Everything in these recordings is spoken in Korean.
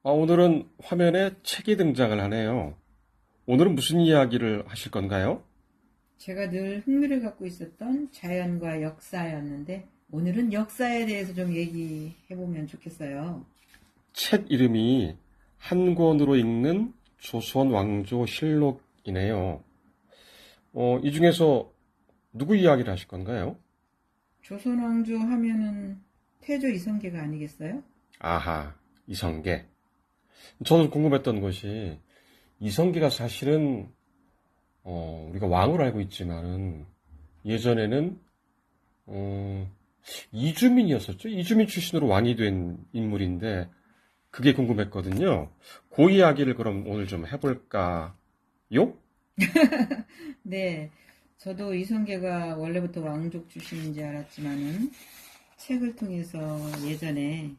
오늘은 화면에 책이 등장을 하네요. 오늘은 무슨 이야기를 하실 건가요? 제가 늘 흥미를 갖고 있었던 자연과 역사였는데 오늘은 역사에 대해서 좀 얘기해보면 좋겠어요. 책 이름이 한 권으로 읽는 조선 왕조 실록이네요. 이 중에서 누구 이야기를 하실 건가요? 조선 왕조 하면은 태조 이성계가 아니겠어요? 아하, 이성계. 저는 궁금했던 것이 이성계가 사실은 우리가 왕으로 알고 있지만은 예전에는 이주민이었었죠. 이주민 출신으로 왕이 된 인물인데 그게 궁금했거든요. 그 이야기를 그럼 오늘 좀 해볼까요? 네, 저도 이성계가 원래부터 왕족 출신인지 알았지만은 책을 통해서 예전에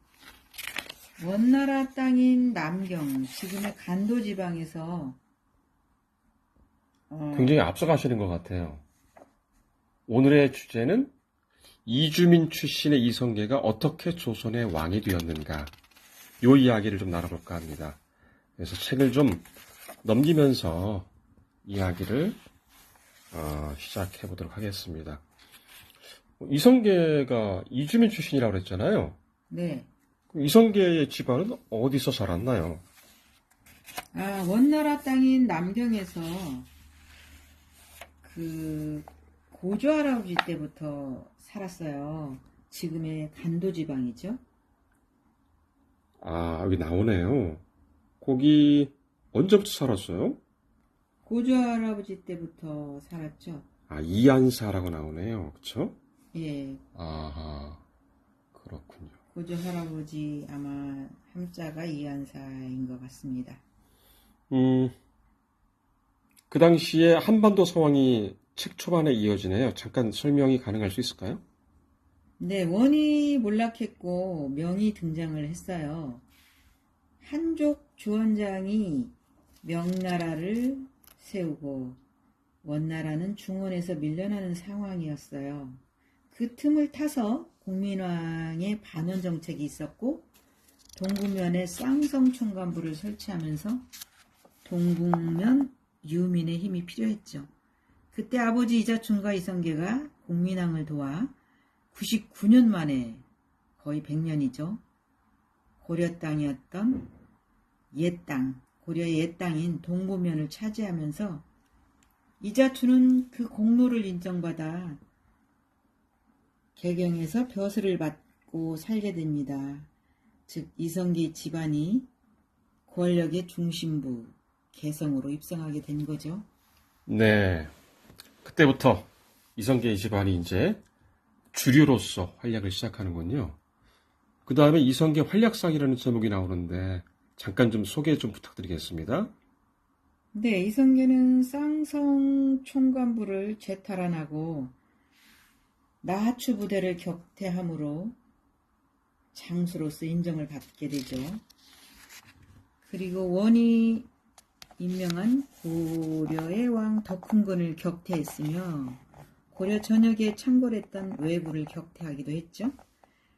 원나라 땅인 남경, 지금의 간도 지방에서 굉장히 앞서가시는 것 같아요. 오늘의 주제는 이주민 출신의 이성계가 어떻게 조선의 왕이 되었는가. 요 이야기를 좀 나눠볼까 합니다. 그래서 책을 좀 넘기면서 이야기를 시작해 보도록 하겠습니다. 이성계가 이주민 출신이라고 그랬잖아요. 네, 이성계의 집안은 어디서 살았나요? 원나라 땅인 남경에서 고조 할아버지 때부터 살았어요. 지금의 간도 지방이죠. 여기 나오네요. 거기 언제부터 살았어요? 고조 할아버지 때부터 살았죠. 이안사라고 나오네요. 그쵸? 예, 아하, 그렇군요. 고조 할아버지 아마 함자가 이한사인 것 같습니다. 음, 그 당시에 한반도 상황이 책 초반에 이어지네요. 잠깐 설명이 가능할 수 있을까요? 네, 원이 몰락했고 명이 등장을 했어요. 한족 주원장이 명나라를 세우고 원나라는 중원에서 밀려나는 상황이었어요. 그 틈을 타서 국민왕의 반원 정책이 있었고 동북면에 쌍성총관부를 설치하면서 동북면 유민의 힘이 필요했죠. 그때 아버지 이자충과 이성계가 국민왕을 도와 99년 만에 거의 100년이죠. 고려 땅이었던 옛땅, 고려의 옛땅인 동북면을 차지하면서 이자춘은 그 공로를 인정받아 개경에서 벼슬을 받고 살게 됩니다. 즉 이성계 집안이 권력의 중심부, 개성으로 입성하게 된 거죠. 네. 그때부터 이성계의 집안이 이제 주류로서 활약을 시작하는군요. 그 다음에 이성계 활약상이라는 제목이 나오는데 잠깐 좀 소개 좀 부탁드리겠습니다. 네, 이성계는 쌍성 총관부를 재탈환하고 나하추 부대를 격퇴함으로 장수로서 인정을 받게 되죠. 그리고 원이 임명한 고려의 왕 덕훈군을 격퇴했으며 고려 전역에 창궐했던 왜구를 격퇴하기도 했죠.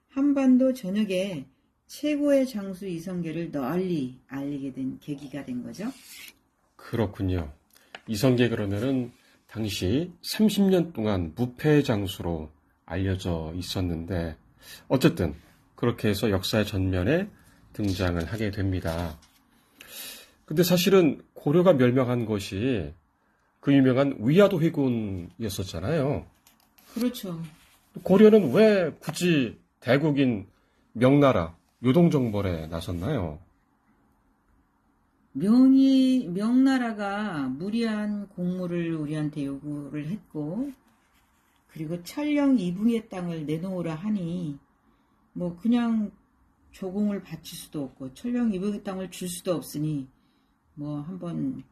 한반도 전역에 최고의 장수 이성계를 널리 알리게 된 계기가 된 거죠. 그렇군요. 이성계 그러면은 당시 30년 동안 무패 장수로 알려져 있었는데 어쨌든 그렇게 해서 역사의 전면에 등장을 하게 됩니다. 근데 사실은 고려가 멸망한 것이 그 유명한 위화도 회군이었었잖아요. 그렇죠. 고려는 왜 굳이 대국인 명나라 요동정벌에 나섰나요? 명나라가 무리한 공물을 우리한테 요구를 했고, 그리고 천령 이붕의 땅을 내놓으라 하니, 뭐 그냥 조공을 바칠 수도 없고, 천령 이붕의 땅을 줄 수도 없으니, 뭐 한번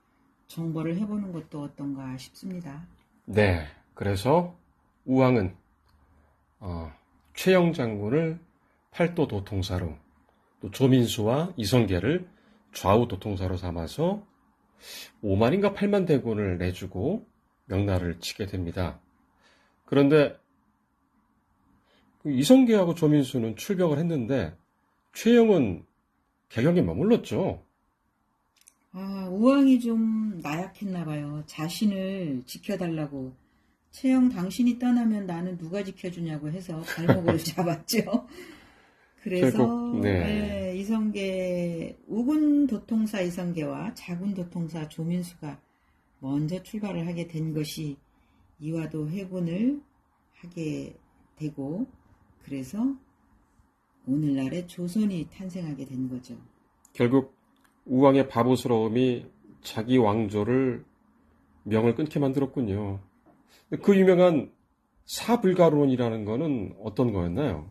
정벌을 해보는 것도 어떤가 싶습니다. 네, 그래서 우왕은 최영 장군을 팔도 도통사로, 또 조민수와 이성계를 좌우 도통사로 삼아서 5만인가 8만 대군을 내주고 명나라를 치게 됩니다. 그런데 이성계하고 조민수는 출병을 했는데 최영은 개경에 머물렀죠. 아, 우왕이 좀 나약했나 봐요. 자신을 지켜달라고. 채영 당신이 떠나면 나는 누가 지켜주냐고 해서 발목을 잡았죠. 그래서 결국, 네. 예, 이성계 우군 도통사 이성계와 자군 도통사 조민수가 먼저 출발을 하게 된 것이 이화도 회군을 하게 되고 그래서 오늘날의 조선이 탄생하게 된 거죠. 결국 우왕의 바보스러움이 자기 왕조를 명을 끊게 만들었군요. 그 유명한 사불가론이라는 거는 어떤 거였나요?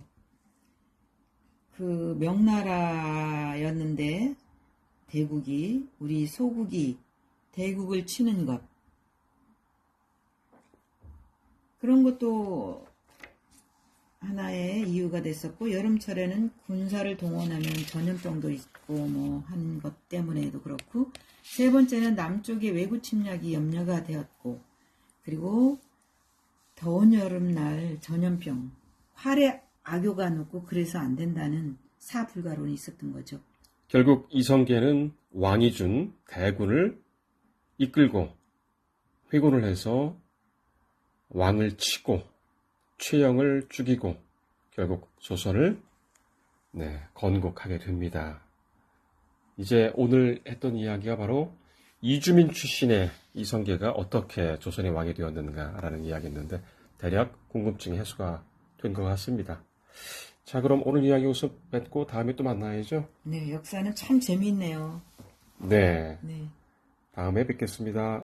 그 명나라였는데 대국이 우리 소국이 대국을 치는 것 그런 것도 하나의 이유가 됐었고 여름철에는 군사를 동원하면 전염병도 있고 뭐 한 것 때문에도 그렇고 세 번째는 남쪽의 외구 침략이 염려가 되었고 그리고 더운 여름날 전염병 활에 악요가 녹고 그래서 안 된다는 사불가론이 있었던 거죠. 결국 이성계는 왕이 준 대군을 이끌고 회군을 해서 왕을 치고 최영을 죽이고 결국 조선을 건국하게 됩니다. 이제 오늘 했던 이야기가 바로 이주민 출신의 이성계가 어떻게 조선의 왕이 되었는가라는 이야기였는데 대략 궁금증이 해소가 된 것 같습니다. 자, 그럼 오늘 이야기 여기서 뵙고 다음에 또 만나야죠. 네, 역사는 참 재미있네요. 네, 네. 다음에 뵙겠습니다.